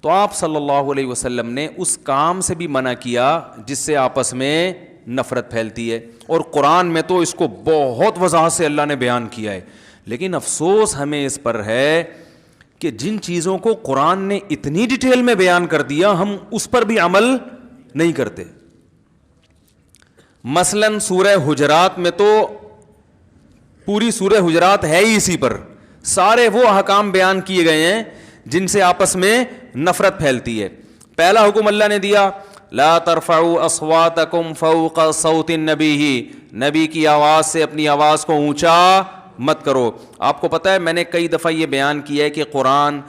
تو آپ صلی اللہ علیہ وسلم نے اس کام سے بھی منع کیا جس سے آپس میں نفرت پھیلتی ہے, اور قرآن میں تو اس کو بہت وضاحت سے اللہ نے بیان کیا ہے. لیکن افسوس ہمیں اس پر ہے کہ جن چیزوں کو قرآن نے اتنی ڈیٹیل میں بیان کر دیا ہم اس پر بھی عمل نہیں کرتے. مثلاً سورہ حجرات میں تو پوری سورہ حجرات ہے ہی اسی پر, سارے وہ احکام بیان کیے گئے ہیں جن سے آپس میں نفرت پھیلتی ہے. پہلا حکم اللہ نے دیا, لا ترفعوا اصواتکم فوق صوت النبی, نبی کی آواز سے اپنی آواز کو اونچا مت کرو. آپ کو پتہ ہے میں نے کئی دفعہ یہ بیان کیا ہے کہ قرآن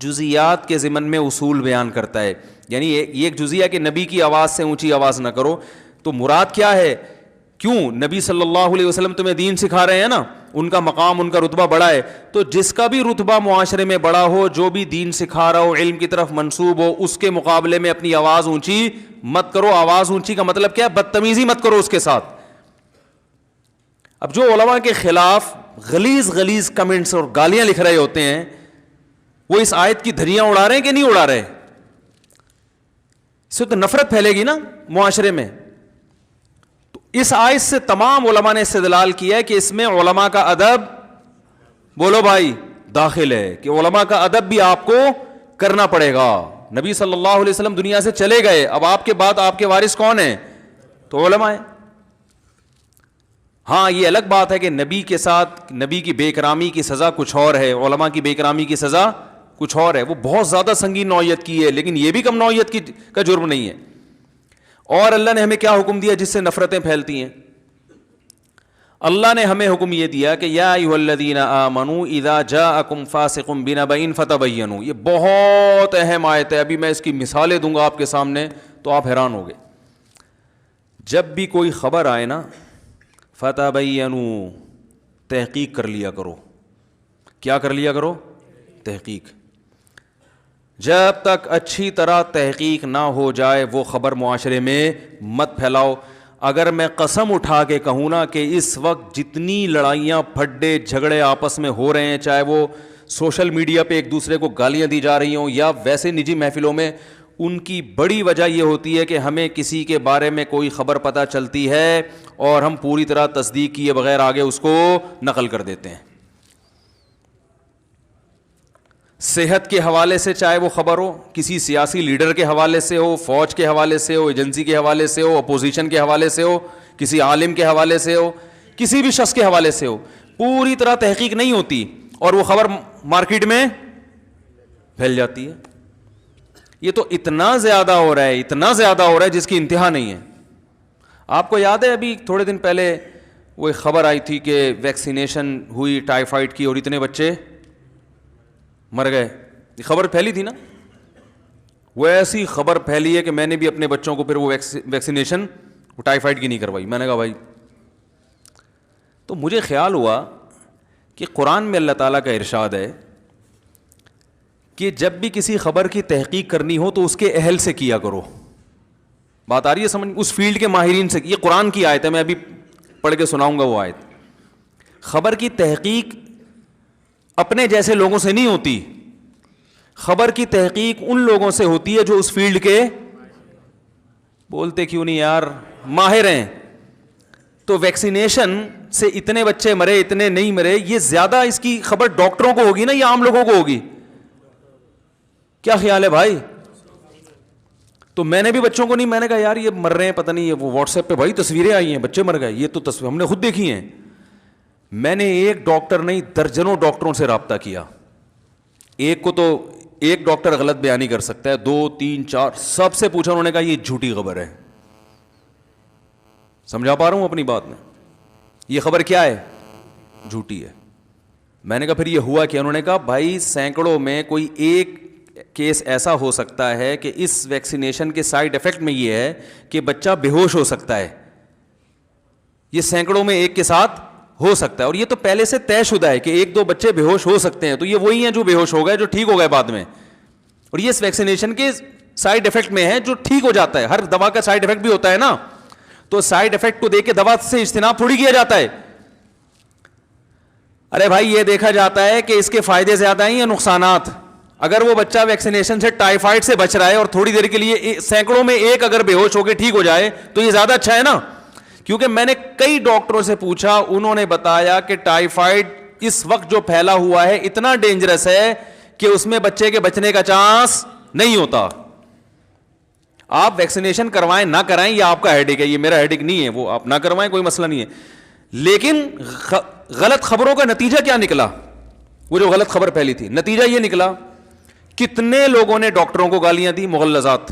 جزیات کے ضمن میں اصول بیان کرتا ہے, یعنی یہ ایک جزیہ کہ نبی کی آواز سے اونچی آواز نہ کرو. تو مراد کیا ہے, کیوں نبی صلی اللہ علیہ وسلم تمہیں دین سکھا رہے ہیں نا, ان کا مقام ان کا رتبہ بڑا ہے, تو جس کا بھی رتبہ معاشرے میں بڑا ہو, جو بھی دین سکھا رہا ہو, علم کی طرف منسوب ہو, اس کے مقابلے میں اپنی آواز اونچی مت کرو. آواز اونچی کا مطلب کیا ہے, بدتمیزی مت کرو اس کے ساتھ. اب جو علماء کے خلاف غلیظ کمنٹس اور گالیاں لکھ رہے ہوتے ہیں, وہ اس آیت کی دھریاں اڑا رہے ہیں کہ نہیں اڑا رہے؟ اس سے تو نفرت پھیلے گی نا معاشرے میں. اس آیت سے تمام علماء نے استدلال کیا ہے کہ اس میں علماء کا ادب, بولو بھائی, داخل ہے, کہ علماء کا ادب بھی آپ کو کرنا پڑے گا. نبی صلی اللہ علیہ وسلم دنیا سے چلے گئے, اب آپ کے بعد آپ کے وارث کون ہیں؟ تو علماء ہیں. ہاں یہ الگ بات ہے کہ نبی کے ساتھ نبی کی بے اکرامی کی سزا کچھ اور ہے, علماء کی بے اکرامی کی سزا کچھ اور ہے, وہ بہت زیادہ سنگین نوعیت کی ہے, لیکن یہ بھی کم نوعیت کا جرم نہیں ہے. اور اللہ نے ہمیں کیا حکم دیا جس سے نفرتیں پھیلتی ہیں؟ اللہ نے ہمیں حکم یہ دیا کہ یا ایھا الذین آمنوا اذا جاءکم فاسق بنبأ فتبینوا. یہ بہت اہم آیت ہے, ابھی میں اس کی مثالیں دوں گا آپ کے سامنے تو آپ حیران ہوگے. جب بھی کوئی خبر آئے نا, فتبینوا, تحقیق کر لیا کرو. کیا کر لیا کرو؟ تحقیق. جب تک اچھی طرح تحقیق نہ ہو جائے وہ خبر معاشرے میں مت پھیلاؤ. اگر میں قسم اٹھا کے کہوں نا کہ اس وقت جتنی لڑائیاں پھڈے جھگڑے آپس میں ہو رہے ہیں, چاہے وہ سوشل میڈیا پہ ایک دوسرے کو گالیاں دی جا رہی ہوں یا ویسے نجی محفلوں میں, ان کی بڑی وجہ یہ ہوتی ہے کہ ہمیں کسی کے بارے میں کوئی خبر پتہ چلتی ہے اور ہم پوری طرح تصدیق کیے بغیر آگے اس کو نقل کر دیتے ہیں. صحت کے حوالے سے چاہے وہ خبر ہو, کسی سیاسی لیڈر کے حوالے سے ہو, فوج کے حوالے سے ہو, ایجنسی کے حوالے سے ہو, اپوزیشن کے حوالے سے ہو, کسی عالم کے حوالے سے ہو, کسی بھی شخص کے حوالے سے ہو, پوری طرح تحقیق نہیں ہوتی اور وہ خبر مارکیٹ میں پھیل جاتی ہے. یہ تو اتنا زیادہ ہو رہا ہے, اتنا زیادہ ہو رہا ہے جس کی انتہا نہیں ہے. آپ کو یاد ہے ابھی تھوڑے دن پہلے وہ ایک خبر آئی تھی کہ ویکسینیشن ہوئی ٹائیفائڈ کی اور اتنے بچے مر گئے. یہ خبر پھیلی تھی نا, وہ ایسی خبر پھیلی ہے کہ میں نے بھی اپنے بچوں کو پھر وہ ویکسینیشن ٹائیفائڈ کی نہیں کروائی. میں نے کہا بھائی, تو مجھے خیال ہوا کہ قرآن میں اللہ تعالیٰ کا ارشاد ہے کہ جب بھی کسی خبر کی تحقیق کرنی ہو تو اس کے اہل سے کیا کرو. بات آ رہی ہے سمجھ؟ اس فیلڈ کے ماہرین سے. یہ قرآن کی آیت ہے, میں ابھی پڑھ کے سناؤں گا وہ آیت. خبر کی تحقیق اپنے جیسے لوگوں سے نہیں ہوتی, خبر کی تحقیق ان لوگوں سے ہوتی ہے جو اس فیلڈ کے, بولتے کیوں نہیں یار, ماہر ہیں. تو ویکسینیشن سے اتنے بچے مرے, اتنے نہیں مرے, یہ زیادہ اس کی خبر ڈاکٹروں کو ہوگی نا یا عام لوگوں کو ہوگی؟ کیا خیال ہے بھائی؟ تو میں نے بھی بچوں کو نہیں, میں نے کہا یار یہ مر رہے ہیں پتہ نہیں, وہ واٹس ایپ پہ بھائی تصویریں آئی ہیں بچے مر گئے, یہ تو تصویر ہم نے خود دیکھی ہیں. میں نے ایک ڈاکٹر نہیں درجنوں ڈاکٹروں سے رابطہ کیا. ایک کو تو ایک ڈاکٹر غلط بیانی کر سکتا ہے, 2 3 4 سب سے پوچھا, انہوں نے کہا یہ جھوٹی خبر ہے. سمجھا پا رہا ہوں اپنی بات میں؟ یہ خبر کیا ہے؟ جھوٹی ہے. میں نے کہا پھر یہ ہوا کیا؟ انہوں نے کہا بھائی سینکڑوں میں کوئی ایک کیس ایسا ہو سکتا ہے کہ اس ویکسینیشن کے سائیڈ افیکٹ میں یہ ہے کہ بچہ بے ہوش ہو سکتا ہے. یہ سینکڑوں میں ایک کے ساتھ ہو سکتا ہے, اور یہ تو پہلے سے طے شدہ ہے کہ 1-2 بچے بے ہوش ہو سکتے ہیں. تو یہ وہی ہیں جو بے ہوش ہو گئے, جو ٹھیک ہو گئے بعد میں, اور یہ اس ویکسینیشن کے سائیڈ افیکٹ میں ہے جو ٹھیک ہو جاتا ہے. ہر دوا کا سائیڈ افیکٹ بھی ہوتا ہے نا, تو سائیڈ افیکٹ کو دیکھ کے دوا سے اجتناب تھوڑی کیا جاتا ہے. ارے بھائی یہ دیکھا جاتا ہے کہ اس کے فائدے زیادہ ہیں یا نقصانات. اگر وہ بچہ ویکسینیشن سے ٹائیفائڈ سے بچ رہا ہے اور تھوڑی دیر کے لیے سینکڑوں میں ایک اگر بے ہوش ہو کے ٹھیک ہو جائے تو یہ زیادہ اچھا ہے نا. کیونکہ میں نے کئی ڈاکٹروں سے پوچھا, انہوں نے بتایا کہ ٹائیفائڈ اس وقت جو پھیلا ہوا ہے اتنا ڈینجرس ہے کہ اس میں بچے کے بچنے کا چانس نہیں ہوتا. آپ ویکسینیشن کروائیں نہ کرائیں یہ آپ کا ہیڈیک ہے, یہ میرا ہیڈیک نہیں ہے, وہ آپ نہ کروائیں کوئی مسئلہ نہیں ہے. لیکن غلط خبروں کا نتیجہ کیا نکلا, وہ جو غلط خبر پھیلی تھی, نتیجہ یہ نکلا کتنے لوگوں نے ڈاکٹروں کو گالیاں دی, مغلظات.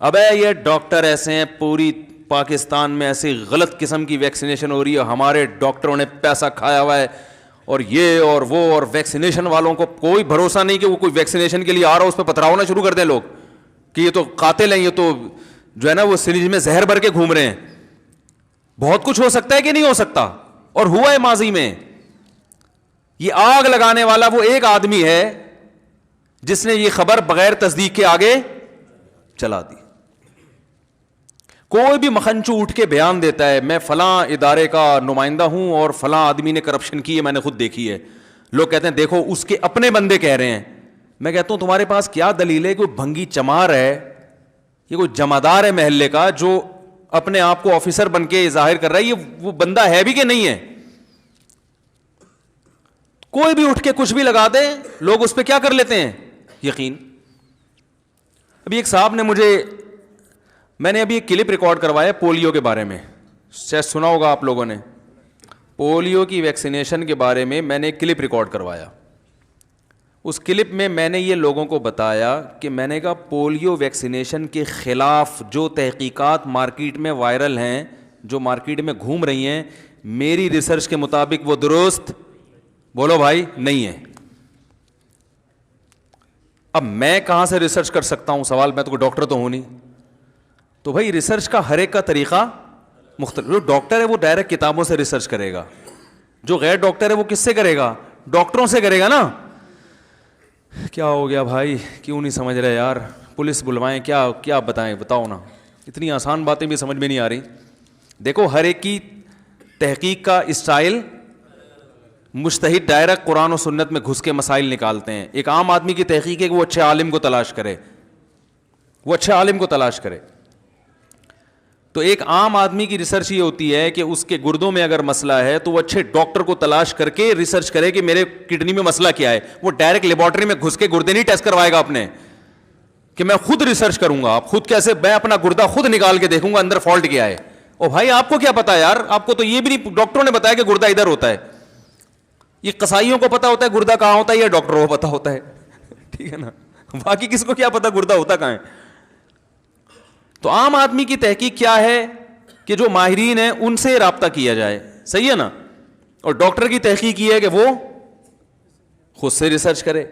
ابے یہ ڈاکٹر ایسے ہیں, پوری پاکستان میں ایسی غلط قسم کی ویکسینیشن ہو رہی ہے, ہمارے ڈاکٹروں نے پیسہ کھایا ہوا ہے, اور یہ اور وہ, اور ویکسینیشن والوں کو کوئی بھروسہ نہیں کہ وہ کوئی ویکسینیشن کے لیے آ رہا ہو اس پہ پتھراؤنا شروع کر دیں لوگ کہ یہ تو قاتل ہیں, یہ تو جو ہے نا وہ سرنج میں زہر بھر کے گھوم رہے ہیں. بہت کچھ ہو سکتا ہے کہ نہیں ہو سکتا, اور ہوا ہے ماضی میں. یہ آگ لگانے والا وہ ایک آدمی ہے جس نے یہ خبر بغیر تصدیق کے آگے چلا دی. کوئی بھی مکھنچو اٹھ کے بیان دیتا ہے میں فلاں ادارے کا نمائندہ ہوں اور فلاں آدمی نے کرپشن کی ہے, میں نے خود دیکھی ہے. لوگ کہتے ہیں دیکھو اس کے اپنے بندے کہہ رہے ہیں. میں کہتا ہوں تمہارے پاس کیا دلیل ہے, کوئی بھنگی چمار ہے, یہ کوئی جمعدار ہے محلے کا جو اپنے آپ کو آفیسر بن کے ظاہر کر رہا ہے, یہ وہ بندہ ہے بھی کہ نہیں ہے. کوئی بھی اٹھ کے کچھ بھی لگا دے, لوگ اس پہ کیا کر لیتے ہیں, یقین. ابھی ایک صاحب نے میں نے ابھی ایک کلپ ریکارڈ کروایا پولیو کے بارے میں, شاید سنا ہوگا آپ لوگوں نے. پولیو کی ویکسینیشن کے بارے میں نے ایک کلپ ریکارڈ کروایا. اس کلپ میں نے یہ لوگوں کو بتایا کہ میں نے کہا پولیو ویکسینیشن کے خلاف جو تحقیقات مارکیٹ میں وائرل ہیں, جو مارکیٹ میں گھوم رہی ہیں, میری ریسرچ کے مطابق وہ درست, بولو بھائی, نہیں ہے. اب میں کہاں سے ریسرچ کر سکتا ہوں, سوال, میں تو کوئی ڈاکٹر تو ہوں نہیں. تو بھائی ریسرچ کا ہر ایک کا طریقہ مختلف. جو ڈاکٹر ہے وہ ڈائریکٹ کتابوں سے ریسرچ کرے گا, جو غیر ڈاکٹر ہے وہ کس سے کرے گا, ڈاکٹروں سے کرے گا نا. کیا ہو گیا بھائی, کیوں نہیں سمجھ رہے یار, پولیس بلوائیں, کیا بتائیں, بتاؤ نا. اتنی آسان باتیں بھی سمجھ میں نہیں آ رہی. دیکھو ہر ایک کی تحقیق کا اسٹائل, مجتہد ڈائریکٹ قرآن و سنت میں گھس کے مسائل نکالتے ہیں. ایک عام آدمی کی تحقیق ہے کہ وہ اچھے عالم کو تلاش کرے, وہ اچھے عالم کو تلاش کرے. تو ایک عام آدمی کی ریسرچ یہ ہوتی ہے کہ اس کے گردوں میں اگر مسئلہ ہے تو وہ اچھے ڈاکٹر کو تلاش کر کے ریسرچ کرے کہ میرے کڈنی میں مسئلہ کیا ہے. وہ ڈائریکٹ لیبارٹری میں گھس کے گردے نہیں ٹیسٹ کروائے گا اپنے کہ میں خود ریسرچ کروں گا. آپ خود کیسے, میں اپنا گردہ خود نکال کے دیکھوں گا اندر فالٹ کیا ہے. او بھائی آپ کو کیا پتا یار, آپ کو تو یہ بھی نہیں, ڈاکٹروں نے بتایا کہ گردہ ادھر ہوتا ہے. یہ قصائیوں کو پتا ہوتا ہے گردہ کہاں ہوتا ہے, یا ڈاکٹروں کو پتا ہوتا ہے, ٹھیک ہے نا, باقی کس کو کیا پتا گردہ ہوتا کہاں ہے. تو عام آدمی کی تحقیق کیا ہے کہ جو ماہرین ہیں ان سے رابطہ کیا جائے, صحیح ہے نا. اور ڈاکٹر کی تحقیق یہ ہے کہ وہ خود سے ریسرچ کرے.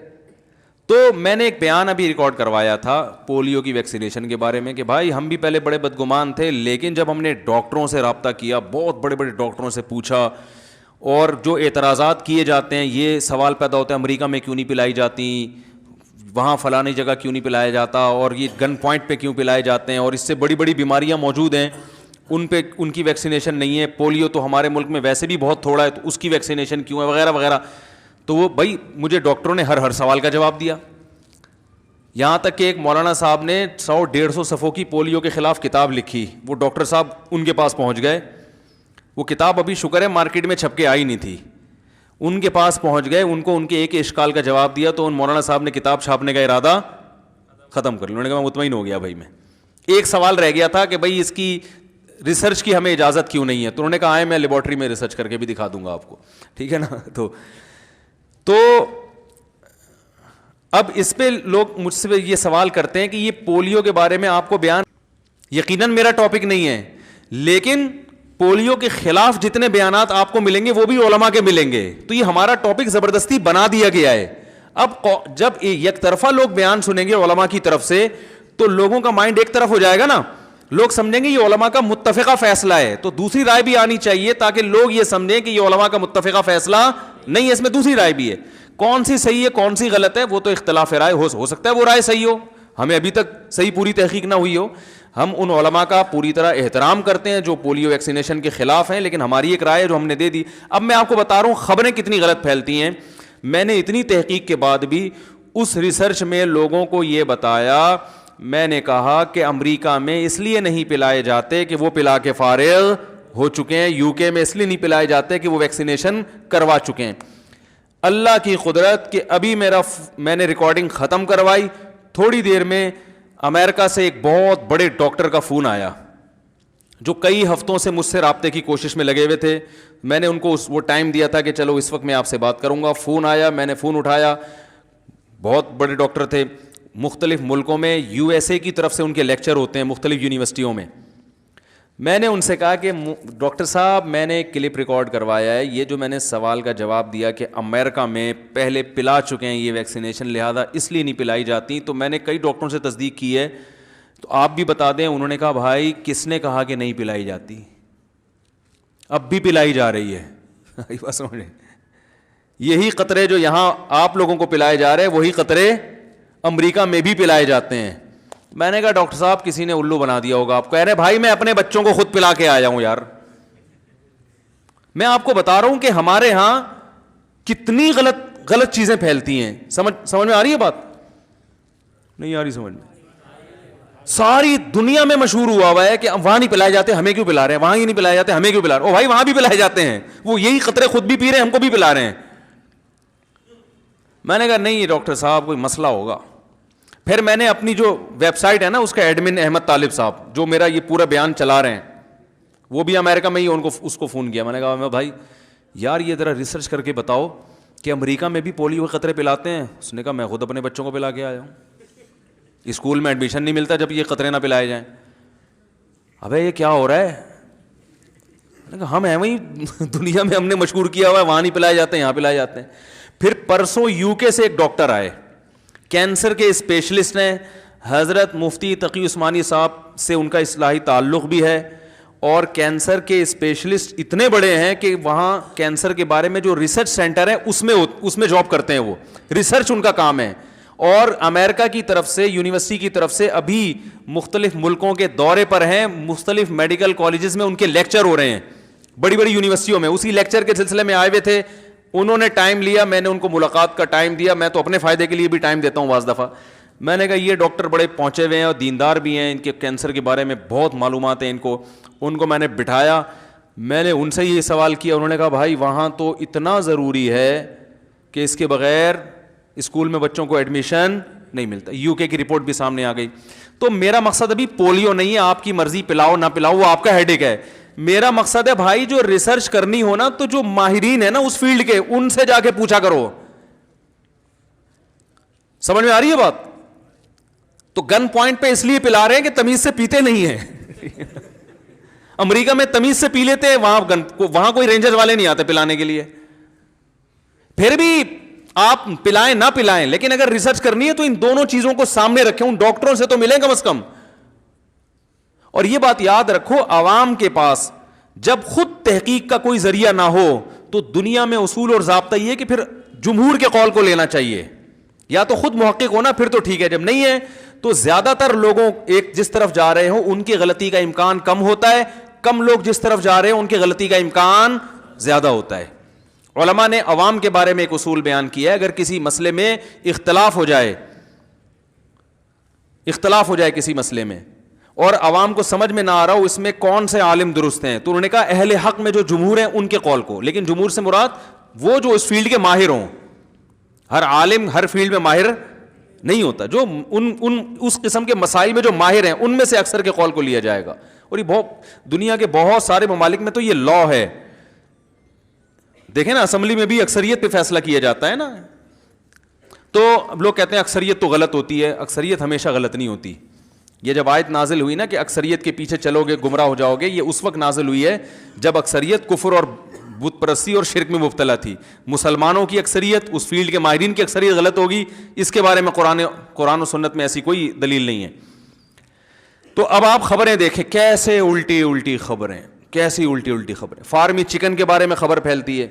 تو میں نے ایک بیان ابھی ریکارڈ کروایا تھا پولیو کی ویکسینیشن کے بارے میں کہ بھائی ہم بھی پہلے بڑے بدگمان تھے, لیکن جب ہم نے ڈاکٹروں سے رابطہ کیا, بہت بڑے بڑے ڈاکٹروں سے پوچھا, اور جو اعتراضات کیے جاتے ہیں, یہ سوال پیدا ہوتا ہے امریکہ میں کیوں نہیں پلائی جاتی, وہاں فلانی جگہ کیوں نہیں پلایا جاتا, اور یہ گن پوائنٹ پہ کیوں پلائے جاتے ہیں, اور اس سے بڑی بڑی بیماریاں موجود ہیں ان پہ ان کی ویکسینیشن نہیں ہے. پولیو تو ہمارے ملک میں ویسے بھی بہت تھوڑا ہے, تو اس کی ویکسینیشن کیوں ہے, وغیرہ وغیرہ. تو وہ بھائی مجھے ڈاکٹروں نے ہر سوال کا جواب دیا. یہاں تک کہ ایک مولانا صاحب نے 100-150 صفحوں کی پولیو کے خلاف کتاب لکھی. وہ ڈاکٹر صاحب ان کے پاس پہنچ گئے, وہ کتاب ابھی شکر ہے مارکیٹ میں چھپ کے آئی نہیں تھی, ان کے پاس پہنچ گئے, ان کو ان کے ایک اشکال کا جواب دیا. تو ان مولانا صاحب نے کتاب چھاپنے کا ارادہ ختم کر لیا. انہوں نے کہا میں مطمئن ہو گیا بھائی, میں ایک سوال رہ گیا تھا کہ بھائی اس کی ریسرچ کی ہمیں اجازت کیوں نہیں ہے. تو انہوں نے کہا میں لیبارٹری میں ریسرچ کر کے بھی دکھا دوں گا آپ کو, ٹھیک ہے نا. تو اب اس پہ لوگ مجھ سے یہ سوال کرتے ہیں کہ یہ پولیو کے بارے میں آپ کو بیان, یقیناً میرا ٹاپک نہیں ہے, لیکن پولیو کے خلاف جتنے بیانات آپ کو ملیں گے وہ بھی علماء کے ملیں گے. تو یہ ہمارا ٹاپک زبردستی بنا دیا گیا ہے. اب جب یک طرفہ لوگ بیان سنیں گے علماء کی طرف سے تو لوگوں کا مائنڈ ایک طرف ہو جائے گا نا, لوگ سمجھیں گے یہ علماء کا متفقہ فیصلہ ہے. تو دوسری رائے بھی آنی چاہیے تاکہ لوگ یہ سمجھیں کہ یہ علماء کا متفقہ فیصلہ نہیں ہے, اس میں دوسری رائے بھی ہے. کون سی صحیح ہے کون سی غلط ہے وہ تو اختلاف رائے, ہو سکتا ہے وہ رائے صحیح ہو, ہمیں ابھی تک صحیح پوری تحقیق نہ ہوئی ہو. ہم ان علماء کا پوری طرح احترام کرتے ہیں جو پولیو ویکسینیشن کے خلاف ہیں, لیکن ہماری ایک رائے جو ہم نے دے دی. اب میں آپ کو بتا رہا ہوں خبریں کتنی غلط پھیلتی ہیں. میں نے اتنی تحقیق کے بعد بھی اس ریسرچ میں لوگوں کو یہ بتایا, میں نے کہا کہ امریکہ میں اس لیے نہیں پلائے جاتے کہ وہ پلا کے فارغ ہو چکے ہیں, یو کے میں اس لیے نہیں پلائے جاتے کہ وہ ویکسینیشن کروا چکے ہیں. اللہ کی قدرت کہ ابھی میں نے ریکارڈنگ ختم کروائی, تھوڑی دیر میں امریکہ سے ایک بہت بڑے ڈاکٹر کا فون آیا جو کئی ہفتوں سے مجھ سے رابطے کی کوشش میں لگے ہوئے تھے. میں نے ان کو وہ ٹائم دیا تھا کہ چلو اس وقت میں آپ سے بات کروں گا. فون آیا, میں نے فون اٹھایا. بہت بڑے ڈاکٹر تھے, مختلف ملکوں میں یو ایس اے کی طرف سے ان کے لیکچر ہوتے ہیں مختلف یونیورسٹیوں میں. میں نے ان سے کہا کہ ڈاکٹر صاحب میں نے ایک کلپ ریکارڈ کروایا ہے, یہ جو میں نے سوال کا جواب دیا کہ امریکہ میں پہلے پلا چکے ہیں یہ ویکسینیشن لہذا اس لیے نہیں پلائی جاتی, تو میں نے کئی ڈاکٹروں سے تصدیق کی ہے, تو آپ بھی بتا دیں. انہوں نے کہا بھائی کس نے کہا کہ نہیں پلائی جاتی, اب بھی پلائی جا رہی ہے. بس سمجھے, یہی قطرے جو یہاں آپ لوگوں کو پلائے جا رہے ہیں وہی قطرے امریکہ میں بھی پلائے جاتے ہیں. میں نے کہا ڈاکٹر صاحب کسی نے الو بنا دیا ہوگا آپ. کہہ رہے بھائی میں اپنے بچوں کو خود پلا کے آیا ہوں یار. میں آپ کو بتا رہا ہوں کہ ہمارے ہاں کتنی غلط چیزیں پھیلتی ہیں. سمجھ میں آ رہی ہے بات؟ نہیں آ رہی سمجھ میں؟ ساری دنیا میں مشہور ہوا ہے کہ وہاں نہیں پلائے جاتے ہمیں کیوں پلا رہے ہیں, وہاں ہی نہیں پلائے جاتے ہمیں کیوں پلا رہے ہیں. او بھائی وہاں بھی پلائے جاتے ہیں, وہ یہی قطرے خود بھی پی رہے ہیں ہم کو بھی پلا رہے ہیں. میں نے کہا نہیں ڈاکٹر صاحب کوئی مسئلہ ہوگا. پھر میں نے اپنی جو ویب سائٹ ہے نا اس کا ایڈمن احمد طالب صاحب جو میرا یہ پورا بیان چلا رہے ہیں, وہ بھی امریکہ میں ہی اس کو فون کیا. میں نے کہا میں بھائی یار یہ ذرا ریسرچ کر کے بتاؤ کہ امریکہ میں بھی پولیو کے قطرے پلاتے ہیں. اس نے کہا میں خود اپنے بچوں کو پلا کے آیا ہوں, اسکول میں ایڈمیشن نہیں ملتا جب یہ قطرے نہ پلائے جائیں. ابے یہ کیا ہو رہا ہے؟ میں نے کہا ہم ہیں وہیں دنیا میں ہم نے مشہور کیا ہوا ہے وہاں نہیں پلائے جاتے یہاں پلائے جاتے ہیں. پھر پرسوں یو کے سے ایک ڈاکٹر آئے, کینسر کے اسپیشلسٹ ہیں, حضرت مفتی تقی عثمانی صاحب سے ان کا اصلاحی تعلق بھی ہے, اور کینسر کے اسپیشلسٹ اتنے بڑے ہیں کہ وہاں کینسر کے بارے میں جو ریسرچ سینٹر ہے اس میں جاب کرتے ہیں, وہ ریسرچ ان کا کام ہے. اور امریکہ کی طرف سے یونیورسٹی کی طرف سے ابھی مختلف ملکوں کے دورے پر ہیں, مختلف میڈیکل کالجز میں ان کے لیکچر ہو رہے ہیں بڑی بڑی یونیورسٹیوں میں. اسی لیکچر کے سلسلے میں آئے ہوئے تھے, انہوں نے ٹائم لیا, میں نے ان کو ملاقات کا ٹائم دیا. میں تو اپنے فائدے کے لیے بھی ٹائم دیتا ہوں بعض دفعہ. میں نے کہا یہ ڈاکٹر بڑے پہنچے ہوئے ہیں اور دیندار بھی ہیں, ان کے کینسر کے بارے میں بہت معلومات ہیں ان کو میں نے بٹھایا. میں نے ان سے یہ سوال کیا, انہوں نے کہا بھائی وہاں تو اتنا ضروری ہے کہ اس کے بغیر اسکول میں بچوں کو ایڈمیشن نہیں ملتا. یو کے کی رپورٹ بھی سامنے آ گئی. تو میرا مقصد ابھی پولیو نہیں ہے, آپ کی مرضی پلاؤ نہ پلاؤ وہ آپ کا ہیڈ ایک ہے. میرا مقصد ہے بھائی جو ریسرچ کرنی ہو نا تو جو ماہرین ہیں نا اس فیلڈ کے ان سے جا کے پوچھا کرو. سمجھ میں آ رہی ہے بات؟ تو گن پوائنٹ پہ اس لیے پلا رہے ہیں کہ تمیز سے پیتے نہیں ہیں. امریکہ میں تمیز سے پی لیتے ہیں, وہاں کوئی رینجر والے نہیں آتے پلانے کے لیے. پھر بھی آپ پلائیں نہ پلائیں, لیکن اگر ریسرچ کرنی ہے تو ان دونوں چیزوں کو سامنے رکھیں, ان ڈاکٹروں سے تو ملیں کم از کم. اور یہ بات یاد رکھو, عوام کے پاس جب خود تحقیق کا کوئی ذریعہ نہ ہو تو دنیا میں اصول اور ضابطہ یہ کہ پھر جمہور کے قول کو لینا چاہیے, یا تو خود محقق ہونا پھر تو ٹھیک ہے, جب نہیں ہے تو زیادہ تر لوگوں ایک جس طرف جا رہے ہوں ان کی غلطی کا امکان کم ہوتا ہے, کم لوگ جس طرف جا رہے ہیں ان کی غلطی کا امکان زیادہ ہوتا ہے. علماء نے عوام کے بارے میں ایک اصول بیان کیا ہے, اگر کسی مسئلے میں اختلاف ہو جائے کسی مسئلے میں اور عوام کو سمجھ میں نہ آ رہا ہو اس میں کون سے عالم درست ہیں, تو انہوں نے کہا اہل حق میں جو جمہور ہیں ان کے قول کو. لیکن جمہور سے مراد وہ جو اس فیلڈ کے ماہر ہوں, ہر عالم ہر فیلڈ میں ماہر نہیں ہوتا, جو اس قسم کے مسائل میں جو ماہر ہیں ان میں سے اکثر کے قول کو لیا جائے گا. اور یہ دنیا کے بہت سارے ممالک میں تو یہ لا ہے. دیکھیں نا اسمبلی میں بھی اکثریت پہ فیصلہ کیا جاتا ہے نا, تو لوگ کہتے ہیں اکثریت تو غلط ہوتی ہے. اکثریت ہمیشہ غلط نہیں ہوتی. یہ جب آیت نازل ہوئی نا کہ اکثریت کے پیچھے چلو گے گمراہ ہو جاؤ گے, یہ اس وقت نازل ہوئی ہے جب اکثریت کفر اور بت پرستی اور شرک میں مبتلا تھی. مسلمانوں کی اکثریت, اس فیلڈ کے ماہرین کی اکثریت غلط ہوگی, اس کے بارے میں قرآن و سنت میں ایسی کوئی دلیل نہیں ہے. تو اب آپ خبریں دیکھیں کیسے الٹی خبریں, کیسی الٹی خبریں. فارمی چکن کے بارے میں خبر پھیلتی ہے,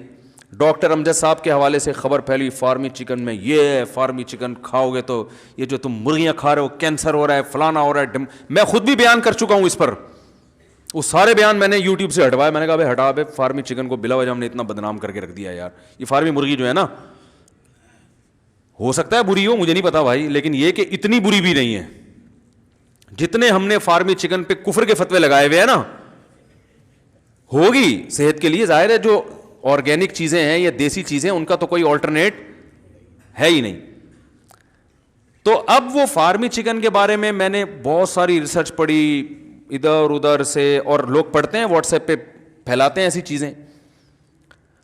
ڈاکٹر امجد صاحب کے حوالے سے خبر پھیلی فارمی چکن میں یہ فارمی چکن کھاؤ گے تو یہ جو تم مرغیاں کھا رہے ہو کینسر ہو رہا ہے, فلانا ہو رہا ہے. میں خود بھی بیان کر چکا ہوں اس پر, وہ سارے بیان میں نے یوٹیوب سے ہٹوایا. میں نے کہا بھائی ہٹا بھائی, فارمی چکن کو بلا وجہ ہم نے اتنا بدنام کر کے رکھ دیا یار. یہ فارمی مرغی جو ہے نا ہو سکتا ہے بری ہو, مجھے نہیں پتا بھائی, لیکن یہ کہ اتنی بری بھی نہیں ہے. جتنے ہم نے فارمی چکن پہ کفر کے فتوے لگائے ہوئے ہیں نا, ہوگی صحت کے لیے, ظاہر ہے جو آرگینک چیزیں ہیں یا دیسی چیزیں ان کا تو کوئی آلٹرنیٹ ہے ہی نہیں. تو اب وہ فارمی چکن کے بارے میں نے بہت ساری ریسرچ پڑھی ادھر ادھر سے, اور لوگ پڑھتے ہیں واٹس ایپ پہ پھیلاتے ہیں ایسی چیزیں.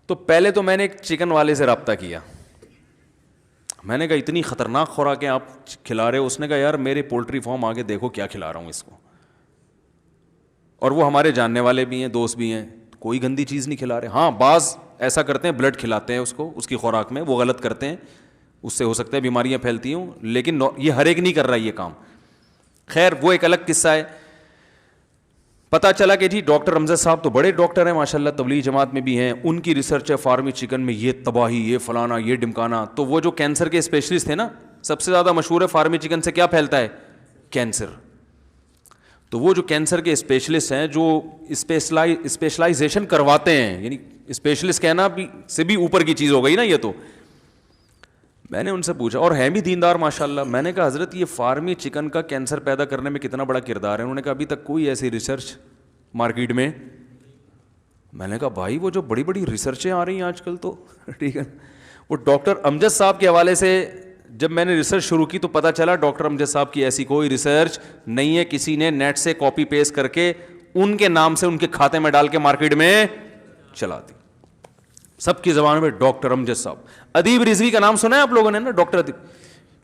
تو پہلے تو میں نے ایک چکن والے سے رابطہ کیا, میں نے کہا اتنی خطرناک خوراکیں آپ کھلا رہے ہو. اس نے کہا یار میرے پولٹری فارم آگے دیکھو کیا کھلا رہا ہوں اس کو, اور وہ ہمارے جاننے والے بھی ہیں, دوست بھی ہیں, کوئی گندی چیز نہیں کھلا رہے. ہاں بعض ایسا کرتے ہیں بلڈ کھلاتے ہیں اس کو, اس کی خوراک میں, وہ غلط کرتے ہیں, اس سے ہو سکتا ہے بیماریاں پھیلتی ہوں, لیکن یہ ہر ایک نہیں کر رہا یہ کام. خیر وہ ایک الگ قصہ ہے. پتہ چلا کہ جی ڈاکٹر امجد صاحب تو بڑے ڈاکٹر ہیں ماشاءاللہ, تبلیغ جماعت میں بھی ہیں, ان کی ریسرچ ہے فارمی چکن میں یہ تباہی, یہ فلانا, یہ ڈمکانا. تو وہ جو کینسر کے اسپیشلسٹ تھے نا, سب سے زیادہ مشہور ہے فارمی چکن سے کیا پھیلتا ہے, کینسر. تو وہ جو کینسر کے اسپیشلسٹ ہیں جو اسپیشلائزیشن کرواتے ہیں, یعنی اسپیشلسٹ کہنا بھی سے بھی اوپر کی چیز ہو گئی نا یہ تو. میں نے ان سے پوچھا, اور ہیں بھی دیندار ماشاءاللہ, میں نے کہا حضرت یہ فارمی چکن کا کینسر پیدا کرنے میں کتنا بڑا کردار ہے؟ انہوں نے کہا ابھی تک کوئی ایسی ریسرچ مارکیٹ میں. میں نے کہا بھائی وہ جو بڑی بڑی ریسرچیں آ رہی ہیں آج کل تو ٹھیک ہے. وہ ڈاکٹر امجد صاحب کے حوالے سے جب میں نے ریسرچ شروع کی تو پتہ چلا ڈاکٹر امجد صاحب کی ایسی کوئی ریسرچ نہیں ہے, کسی نے نیٹ سے کاپی پیسٹ کر کے ان کے نام سے ان کے کھاتے میں ڈال کے مارکیٹ میں چلا دی. سب کی زبان میں ڈاکٹر امجد صاحب. ادیب رضوی کا نام سنا ہے آپ لوگوں نے نا, ڈاکٹر ادیب,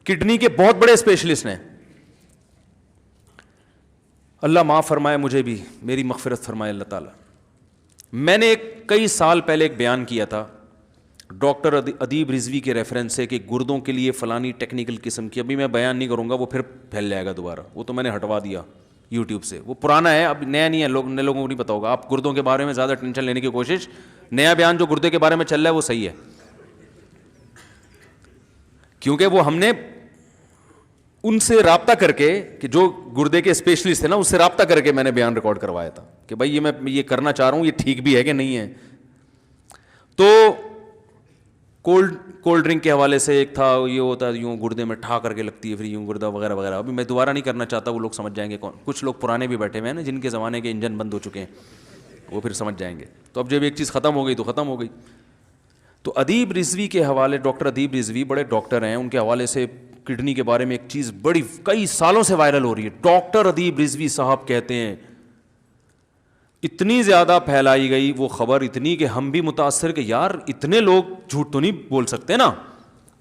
کڈنی کے بہت بڑے اسپیشلسٹ ہیں. اللہ معاف فرمائے مجھے بھی, میری مغفرت فرمائے اللہ تعالیٰ. میں نے کئی سال پہلے ایک بیان کیا تھا ڈاکٹر ادیب رضوی کے ریفرنس سے کہ گردوں کے لیے فلانی ٹیکنیکل قسم کی, ابھی میں بیان نہیں کروں گا وہ پھر پھیل جائے گا دوبارہ, وہ تو میں نے ہٹوا دیا یوٹیوب سے, وہ پرانا ہے اب نیا نہیں ہے, نئے لوگوں کو نہیں پتا ہوگا. آپ گردوں کے بارے میں زیادہ ٹینشن لینے کی کوشش, نیا بیان جو گردے کے بارے میں چل رہا ہے وہ صحیح ہے, کیونکہ وہ ہم نے ان سے رابطہ کر کے کہ جو گردے کے اسپیشلسٹ تھے نا, اس سے رابطہ کر کے میں نے بیان ریکارڈ کروایا تھا کہ بھائی یہ میں یہ کرنا چاہ رہا ہوں, یہ ٹھیک بھی ہے کہ نہیں ہے. تو کولڈ ڈرنک کے حوالے سے ایک تھا, یہ ہوتا ہے یوں گردے میں ٹھا کر کے لگتی ہے پھر یوں گردہ وغیرہ وغیرہ. ابھی میں دوبارہ نہیں کرنا چاہتا, وہ لوگ سمجھ جائیں گے کون, کچھ لوگ پرانے بھی بیٹھے ہوئے ہیں نا جن کے زمانے کے انجن بند ہو چکے ہیں, وہ پھر سمجھ جائیں گے. تو اب جب ایک چیز ختم ہو گئی تو ختم ہو گئی. تو ادیب رضوی کے حوالے, ڈاکٹر ادیب رضوی بڑے ڈاکٹر ہیں, ان کے حوالے سے کڈنی کے بارے میں ایک چیز بڑی کئی سالوں سے وائرل ہو رہی ہے. ڈاکٹر ادیب رضوی صاحب کہتے ہیں, اتنی زیادہ پھیلائی گئی وہ خبر, اتنی کہ ہم بھی متاثر کہ یار اتنے لوگ جھوٹ تو نہیں بول سکتے نا,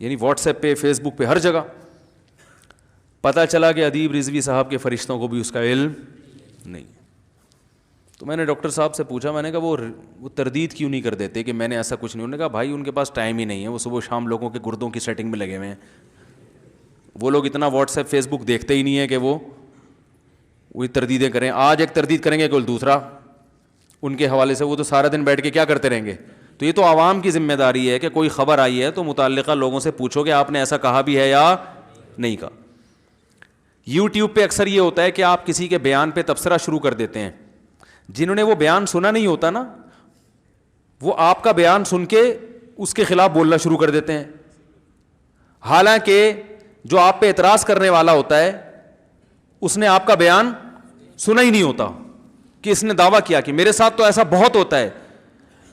یعنی واٹس ایپ پہ, فیس بک پہ, ہر جگہ. پتہ چلا کہ ادیب رضوی صاحب کے فرشتوں کو بھی اس کا علم نہیں. تو میں نے ڈاکٹر صاحب سے پوچھا, میں نے کہا وہ تردید کیوں نہیں کر دیتے کہ میں نے ایسا کچھ نہیں. انہوں نے کہا بھائی ان کے پاس ٹائم ہی نہیں ہے, وہ صبح شام لوگوں کے گردوں کی سیٹنگ میں لگے ہوئے ہیں. وہ لوگ اتنا واٹس ایپ فیس بک دیکھتے ہی نہیں ہے کہ وہ وہی تردیدیں کریں. آج ایک تردید کریں گے کل دوسرا ان کے حوالے سے, وہ تو سارا دن بیٹھ کے کیا کرتے رہیں گے. تو یہ تو عوام کی ذمہ داری ہے کہ کوئی خبر آئی ہے تو متعلقہ لوگوں سے پوچھو کہ آپ نے ایسا کہا بھی ہے یا نہیں کہا. یوٹیوب پہ اکثر یہ ہوتا ہے کہ آپ کسی کے بیان پہ تبصرہ شروع کر دیتے ہیں, جنہوں نے وہ بیان سنا نہیں ہوتا نا, وہ آپ کا بیان سن کے اس کے خلاف بولنا شروع کر دیتے ہیں, حالانکہ جو آپ پہ اعتراض کرنے والا ہوتا ہے اس نے آپ کا بیان سنا ہی نہیں ہوتا کہ اس نے دعویٰ کیا. کہ میرے ساتھ تو ایسا بہت ہوتا ہے.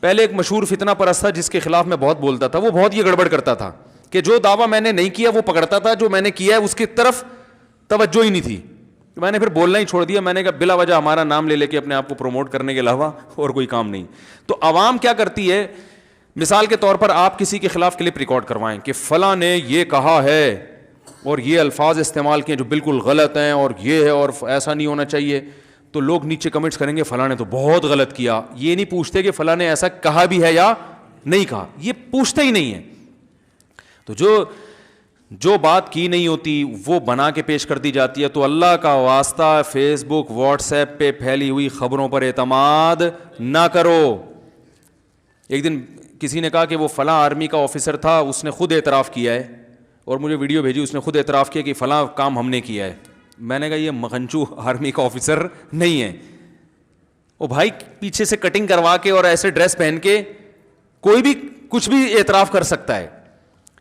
پہلے ایک مشہور فتنہ پرست تھا جس کے خلاف میں بہت بولتا تھا, وہ بہت یہ گڑبڑ کرتا تھا کہ جو دعویٰ میں نے نہیں کیا وہ پکڑتا تھا, جو میں نے کیا ہے اس کی طرف توجہ ہی نہیں تھی. میں نے پھر بولنا ہی چھوڑ دیا. میں نے کہا بلا وجہ ہمارا نام لے لے کے اپنے آپ کو پروموٹ کرنے کے علاوہ اور کوئی کام نہیں. تو عوام کیا کرتی ہے, مثال کے طور پر آپ کسی کے خلاف کلپ ریکارڈ کروائیں کہ فلاں نے یہ کہا ہے اور یہ الفاظ استعمال کیے جو بالکل غلط ہیں اور یہ ہے اور ایسا نہیں ہونا چاہیے, تو لوگ نیچے کمنٹس کریں گے فلاں نے تو بہت غلط کیا. یہ نہیں پوچھتے کہ فلاں نے ایسا کہا بھی ہے یا نہیں کہا, یہ پوچھتے ہی نہیں ہیں. تو جو بات کی نہیں ہوتی وہ بنا کے پیش کر دی جاتی ہے. تو اللہ کا واسطہ فیس بک واٹس ایپ پہ پھیلی ہوئی خبروں پر اعتماد نہ کرو. ایک دن کسی نے کہا کہ وہ فلاں آرمی کا آفیسر تھا, اس نے خود اعتراف کیا ہے اور مجھے ویڈیو بھیجی, اس نے خود اعتراف کیا کہ فلاں کام ہم نے کیا ہے. میں نے کہا یہ مغنچو آرمی کا آفیسر نہیں ہے. او بھائی پیچھے سے کٹنگ کروا کے اور ایسے ڈریس پہن کے کوئی بھی کچھ بھی اعتراف کر سکتا ہے.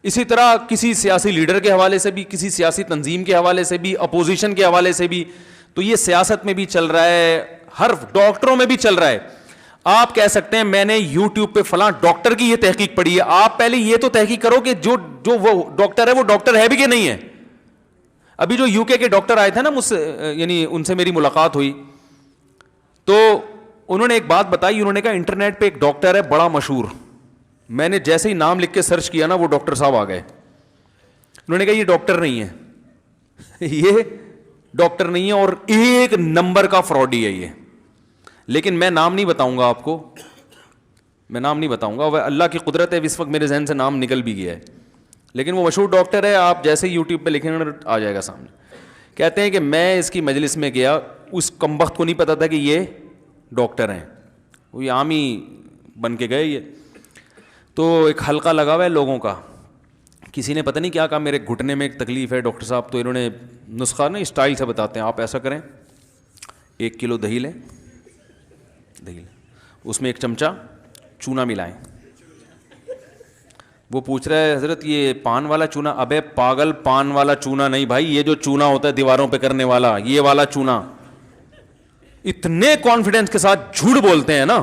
اسی طرح کسی سیاسی لیڈر کے حوالے سے بھی, کسی سیاسی تنظیم کے حوالے سے بھی, اپوزیشن کے حوالے سے بھی. تو یہ سیاست میں بھی چل رہا ہے, ہر ڈاکٹروں میں بھی چل رہا ہے. آپ کہہ سکتے ہیں میں نے یوٹیوب پہ فلاں ڈاکٹر کی یہ تحقیق پڑھی ہے, آپ پہلے یہ تو تحقیق کرو کہ جو وہ ڈاکٹر ہے وہ ڈاکٹر ہے بھی کہ نہیں ہے. ابھی جو یو کے ڈاکٹر آئے تھے نا مجھ سے, یعنی ان سے میری ملاقات ہوئی, تو انہوں نے ایک بات بتائی. انہوں نے کہا انٹرنیٹ پہ ایک ڈاکٹر ہے بڑا مشہور, میں نے جیسے ہی نام لکھ کے سرچ کیا نا وہ ڈاکٹر صاحب آ گئے. انہوں نے کہا یہ ڈاکٹر نہیں ہے, یہ ڈاکٹر نہیں ہے اور ایک نمبر کا فراڈی ہے یہ. لیکن میں نام نہیں بتاؤں گا آپ کو, میں نام نہیں بتاؤں گا, وہ اللہ کی قدرت ہے اس وقت میرے ذہن سے نام نکل بھی گیا ہے, لیکن وہ مشہور ڈاکٹر ہے. آپ جیسے یوٹیوب پہ لکھیں آ جائے گا سامنے. کہتے ہیں کہ میں اس کی مجلس میں گیا, اس کمبخت کو نہیں پتا تھا کہ یہ ڈاکٹر ہیں, وہ یہ عام ہی بن کے گئے یہ. تو ایک حلقہ لگا ہوا ہے لوگوں کا, کسی نے پتہ نہیں کیا کہا میرے گھٹنے میں ایک تکلیف ہے ڈاکٹر صاحب, تو انہوں نے نسخہ نا اسٹائل سے بتاتے ہیں, آپ ایسا کریں 1 کلو دہی لیں, اس میں 1 چمچہ چونا ملائیں. وہ پوچھ رہا ہے حضرت یہ پان والا چونا؟ ابے پاگل, پان والا چونا نہیں بھائی, یہ جو چونا ہوتا ہے دیواروں پہ کرنے والا, یہ والا چونا. اتنے کانفیڈنس کے ساتھ جھوٹ بولتے ہیں نا.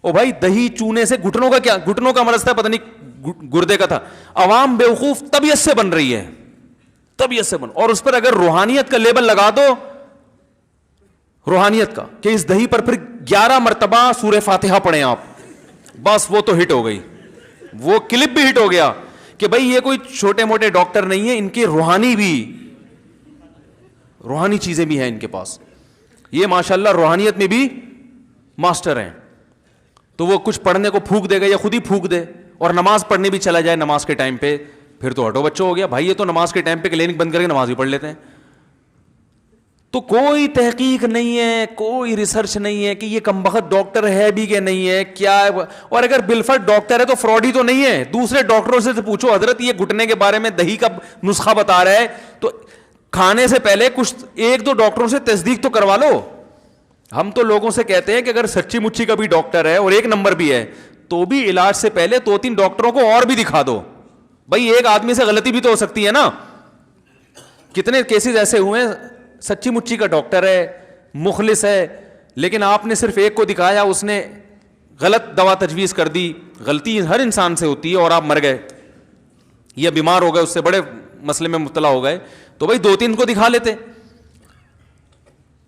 او بھائی دہی چونے سے گھٹنوں کا کیا, گھٹنوں کا مرض تھا پتہ نہیں گردے کا تھا. عوام بیوقوف طبیعت سے بن رہی ہے, طبیعت سے بن, اور اس پر اگر روحانیت کا لیبل لگا دو, روحانیت کا, کہ اس دہی پر پھر 11 مرتبہ سورہ فاتحہ پڑھیں آپ, بس وہ تو ہٹ ہو گئی, وہ کلپ بھی ہٹ ہو گیا کہ بھائی یہ کوئی چھوٹے موٹے ڈاکٹر نہیں ہے, ان کے روحانی چیزیں بھی ہیں ان کے پاس, یہ ماشاءاللہ روحانیت میں بھی ماسٹر ہیں. تو وہ کچھ پڑھنے کو پھونک دے گا یا خود ہی پھونک دے, اور نماز پڑھنے بھی چلا جائے نماز کے ٹائم پہ, پھر تو ہٹو بچوں ہو گیا بھائی. یہ تو نماز کے ٹائم پہ کلینک بند کر کے نماز بھی پڑھ لیتے ہیں. تو کوئی تحقیق نہیں ہے, کوئی ریسرچ نہیں ہے کہ یہ کمبخت ڈاکٹر ہے بھی کہ نہیں ہے, کیا ہے. اور اگر بالفرض ڈاکٹر ہے تو فراڈی تو نہیں ہے. دوسرے ڈاکٹروں سے پوچھو حضرت یہ گھٹنے کے بارے میں دہی کا نسخہ بتا رہا ہے, تو کھانے سے پہلے کچھ 1-2 ڈاکٹروں سے تصدیق تو کروا لو. ہم تو لوگوں سے کہتے ہیں کہ اگر سچی مچی کا بھی ڈاکٹر ہے اور 1 نمبر بھی ہے تو بھی علاج سے پہلے 2-3 ڈاکٹروں کو اور بھی دکھا دو. بھائی ایک آدمی سے غلطی بھی تو ہو سکتی ہے نا. کتنے کیسز ایسے ہوئے ہیں سچی مچی کا ڈاکٹر ہے, مخلص ہے, لیکن آپ نے صرف ایک کو دکھایا, اس نے غلط دوا تجویز کر دی. غلطی ہر انسان سے ہوتی ہے, اور آپ مر گئے یا بیمار ہو گئے, اس سے بڑے مسئلے میں مبتلا ہو گئے. تو بھائی 2-3 کو دکھا لیتے.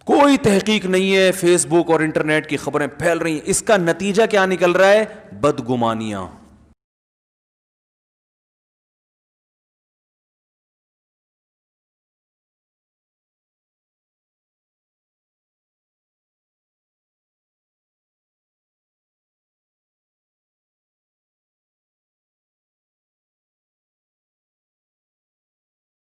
کوئی تحقیق نہیں ہے, فیس بک اور انٹرنیٹ کی خبریں پھیل رہی ہیں. اس کا نتیجہ کیا نکل رہا ہے؟ بدگمانیاں.